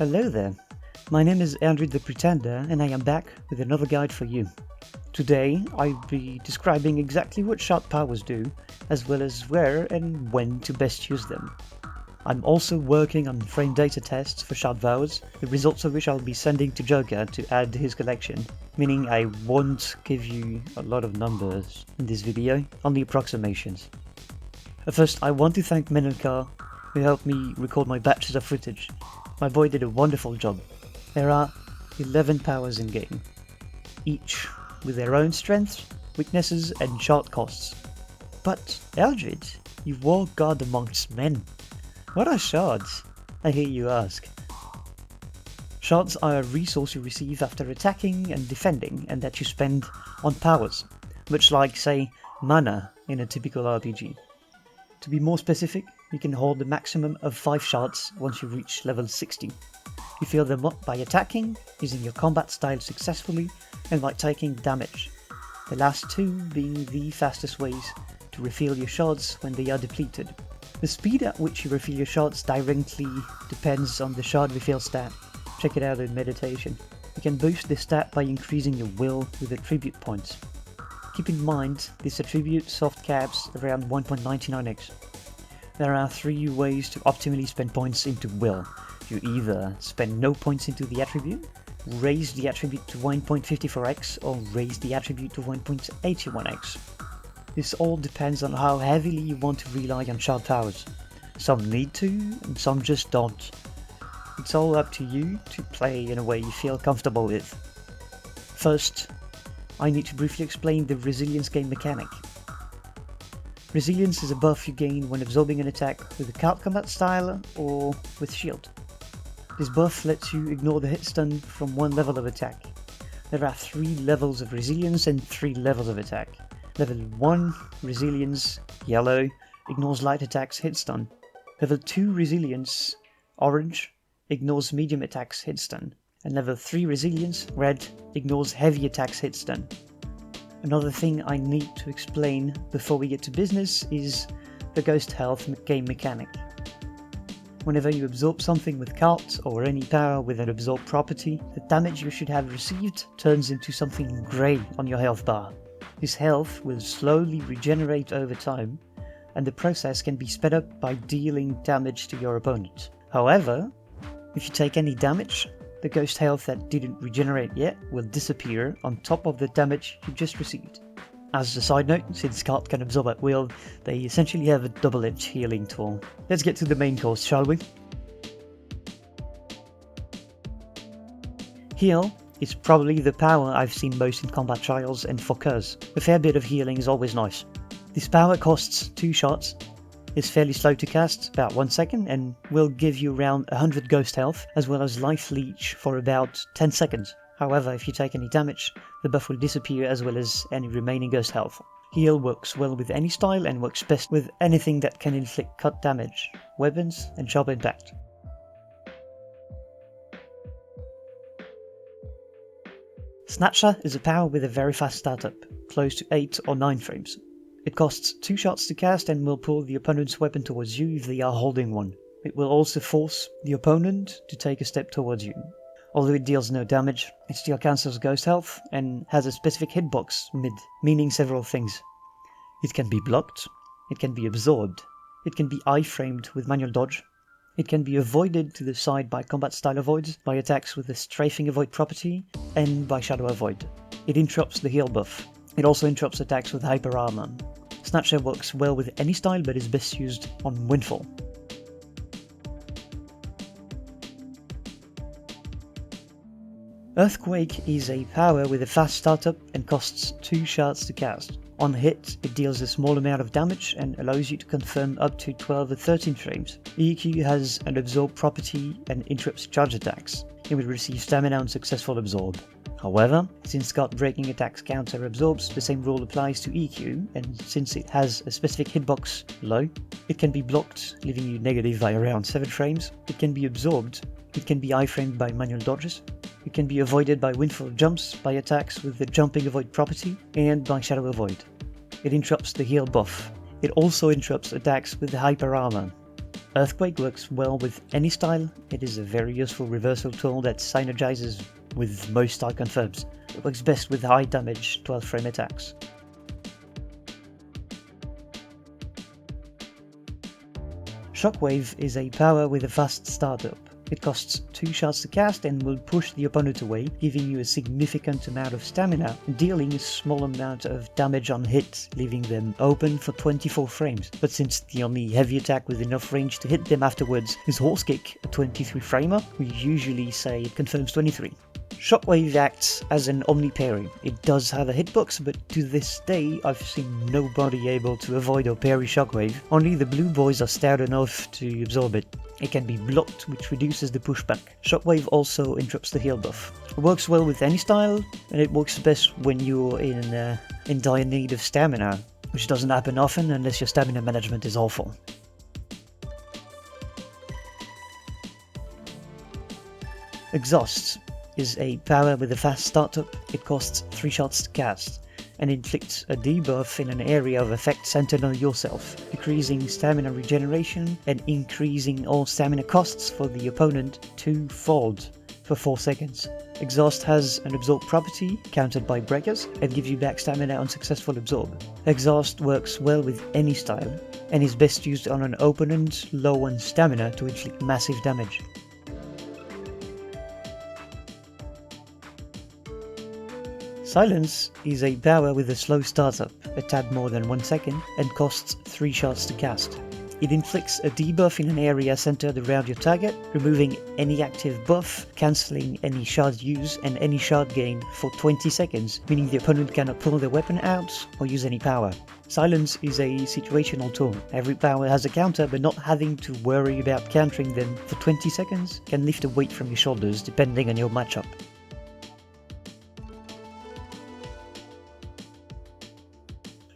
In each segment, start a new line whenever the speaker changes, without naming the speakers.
Hello there, my name is Eldrid the Pretender and I am back with another guide for you. Today I'll be describing exactly what shard powers do, as well as where and when to best use them. I'm also working on frame data tests for shard powers, the results of which I'll be sending to Joker to add to his collection, meaning I won't give you a lot of numbers in this video, only approximations. First, I want to thank Menelcar, who helped me record my batches of footage. My boy did a wonderful job. There are 11 powers in game, each with their own strengths, weaknesses and shard costs. But Eldrid, you war god amongst men. What are shards? I hear you ask. Shards are a resource you receive after attacking and defending, and that you spend on powers, much like, say, mana in a typical RPG. To be more specific, you can hold a maximum of 5 shards once you reach level 60. You fill them up by attacking, using your combat style successfully, and by taking damage. The last two being the fastest ways to refill your shards when they are depleted. The speed at which you refill your shards directly depends on the shard refill stat. Check it out in meditation. You can boost this stat by increasing your will with attribute points. Keep in mind, this attribute soft caps around 1.99x. There are 3 ways to optimally spend points into will. You either spend no points into the attribute, raise the attribute to 1.54x, or raise the attribute to 1.81x. This all depends on how heavily you want to rely on shard powers. Some need to, and some just don't. It's all up to you to play in a way you feel comfortable with. First, I need to briefly explain the resilience game mechanic. Resilience is a buff you gain when absorbing an attack with a card combat style or with shield. This buff lets you ignore the hit stun from one level of attack. There are 3 levels of resilience and 3 levels of attack. Level 1 resilience, yellow, ignores light attacks hit stun. Level 2 resilience, orange, ignores medium attacks hit stun. And level 3 resilience, red, ignores heavy attacks hit stun. Another thing I need to explain before we get to business is the ghost health game mechanic. Whenever you absorb something with cult or any power with an absorb property, the damage you should have received turns into something grey on your health bar. This health will slowly regenerate over time, and the process can be sped up by dealing damage to your opponent. However, if you take any damage, the ghost health that didn't regenerate yet will disappear on top of the damage you just received. As a side note, since cult can absorb at will, they essentially have a double-edged healing tool. Let's get to the main course, shall we? Heal is probably the power I've seen most in combat trials and for Curse. A fair bit of healing is always nice. This power costs 2 shots, is fairly slow to cast, about 1 second, and will give you around 100 ghost health, as well as life leech for about 10 seconds. However, if you take any damage, the buff will disappear as well as any remaining ghost health. Heal works well with any style and works best with anything that can inflict cut damage, weapons and sharp impact. Snatcher is a power with a very fast startup, close to 8 or 9 frames. It costs 2 shots to cast and will pull the opponent's weapon towards you if they are holding one. It will also force the opponent to take a step towards you. Although it deals no damage, it still counts as ghost health and has a specific hitbox mid, meaning several things. It can be blocked, it can be absorbed, it can be iframed with manual dodge, it can be avoided to the side by combat style avoids, by attacks with the strafing avoid property, and by shadow avoid. It interrupts the heal buff. It also interrupts attacks with hyper armor. Snatcher works well with any style but is best used on Windfall. Earthquake is a power with a fast startup and costs 2 shots to cast. On hit, it deals a small amount of damage and allows you to confirm up to 12 or 13 frames. EQ has an absorb property and interrupts charge attacks. It will receive stamina on successful absorb. However, since card breaking attacks counter absorbs, the same rule applies to EQ, and since it has a specific hitbox low, it can be blocked, leaving you negative by around 7 frames. It can be absorbed, it can be iframed by manual dodges, it can be avoided by windfall jumps, by attacks with the jumping avoid property, and by shadow avoid. It interrupts the heal buff. It also interrupts attacks with the hyper armor. Earthquake works well with any style. It is a very useful reversal tool that synergizes with most style confirms. It works best with high damage 12 frame attacks. Shockwave is a power with a fast startup. It costs 2 shots to cast and will push the opponent away, giving you a significant amount of stamina and dealing a small amount of damage on hit, leaving them open for 24 frames. But since the only heavy attack with enough range to hit them afterwards is Horse Kick, a 23 framer, we usually say it confirms 23. Shockwave acts as an omni-parry. It does have a hitbox, but to this day I've seen nobody able to avoid or parry Shockwave. Only the blue boys are stout enough to absorb it. It can be blocked, which reduces the pushback. Shockwave also interrupts the heal buff. It works well with any style, and it works best when you're in dire need of stamina, which doesn't happen often unless your stamina management is awful. Exhaust is a power with a fast startup. It costs 3 shots to cast, and inflicts a debuff in an area of effect centered on yourself, decreasing stamina regeneration and increasing all stamina costs for the opponent twofold for 4 seconds. Exhaust has an absorb property, countered by breakers, and gives you back stamina on successful absorb. Exhaust works well with any style, and is best used on an opponent low on stamina to inflict massive damage. Silence is a power with a slow startup, a tad more than 1 second, and costs 3 shots to cast. It inflicts a debuff in an area centered around your target, removing any active buff, cancelling any shard use and any shard gain for 20 seconds, meaning the opponent cannot pull their weapon out or use any power. Silence is a situational tool. Every power has a counter, but not having to worry about countering them for 20 seconds can lift a weight from your shoulders depending on your matchup.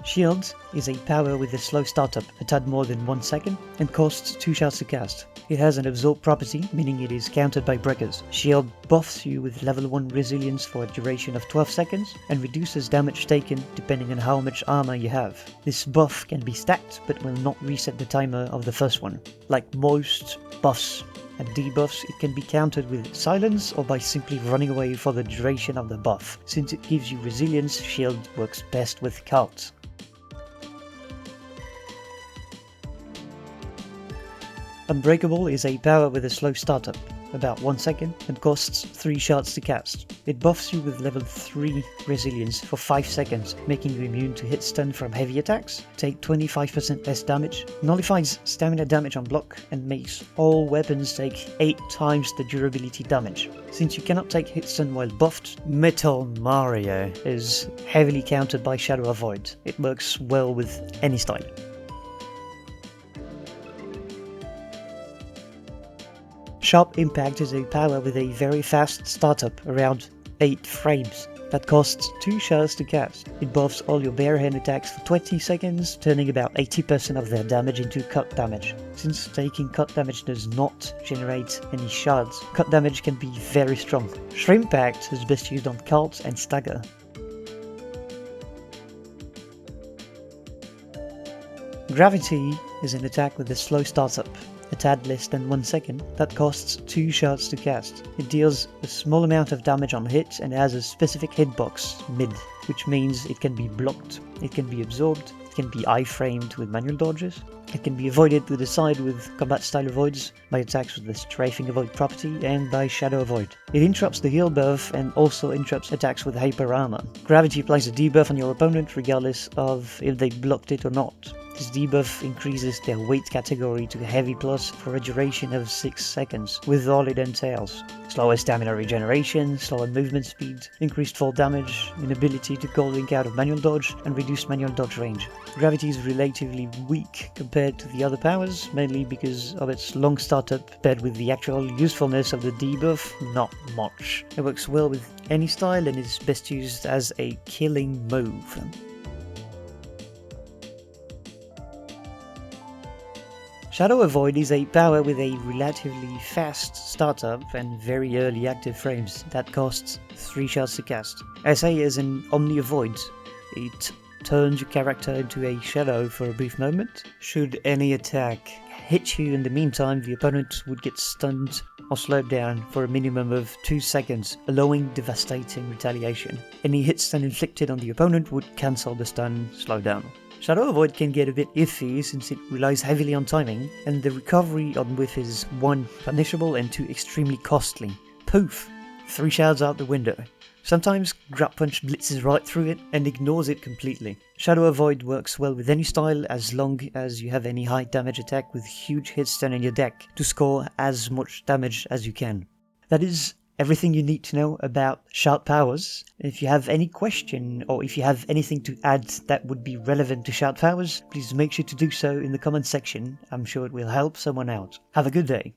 Shield is a power with a slow startup, a tad more than 1 second, and costs 2 shots to cast. It has an absorb property, meaning it is countered by breakers. Shield buffs you with level 1 resilience for a duration of 12 seconds, and reduces damage taken depending on how much armor you have. This buff can be stacked, but will not reset the timer of the first one. Like most buffs and debuffs, it can be countered with silence or by simply running away for the duration of the buff. Since it gives you resilience, Shield works best with cults. Unbreakable is a power with a slow startup, about 1 second, and costs 3 shots to cast. It buffs you with level 3 resilience for 5 seconds, making you immune to hit stun from heavy attacks, take 25% less damage, nullifies stamina damage on block, and makes all weapons take 8 times the durability damage. Since you cannot take hit stun while buffed, Metal Mario is heavily countered by Shadow Avoid. It works well with any style. Sharp Impact is a power with a very fast startup, around 8 frames, that costs 2 shots to cast. It buffs all your bare hand attacks for 20 seconds, turning about 80% of their damage into cut damage. Since taking cut damage does not generate any shards, cut damage can be very strong. Shrimpact is best used on cults and stagger. Gravity is an attack with a slow startup, a tad less than 1 second, that costs 2 shots to cast. It deals a small amount of damage on hit and has a specific hitbox, mid, which means it can be blocked, it can be absorbed, it can be iframed with manual dodges, it can be avoided to the side with combat style avoids, by attacks with the strafing avoid property, and by shadow avoid. It interrupts the heal buff and also interrupts attacks with hyper armor. Gravity applies a debuff on your opponent regardless of if they blocked it or not. This debuff increases their weight category to heavy plus for a duration of 6 seconds, with all it entails. Slower stamina regeneration, slower movement speed, increased fall damage, inability to call link out of manual dodge, and reduced manual dodge range. Gravity is relatively weak compared to the other powers, mainly because of its long startup, paired with the actual usefulness of the debuff, not much. It works well with any style and is best used as a killing move. Shadow Avoid is a power with a relatively fast startup and very early active frames that costs 3 shots to cast. SA is an Omni Avoid. It turns your character into a shadow for a brief moment. Should any attack hit you in the meantime, the opponent would get stunned or slowed down for a minimum of 2 seconds, allowing devastating retaliation. Any hit stun inflicted on the opponent would cancel the stun slowdown. Shadow Avoid can get a bit iffy since it relies heavily on timing, and the recovery on whiff is 1. Punishable and 2. Extremely costly. Poof! 3 shards out the window. Sometimes Grab Punch blitzes right through it and ignores it completely. Shadow Avoid works well with any style as long as you have any high damage attack with huge hit stun in your deck to score as much damage as you can. That is everything you need to know about shout powers. If you have any question or if you have anything to add that would be relevant to shout powers, please make sure to do so in the comment section. I'm sure it will help someone out. Have a good day.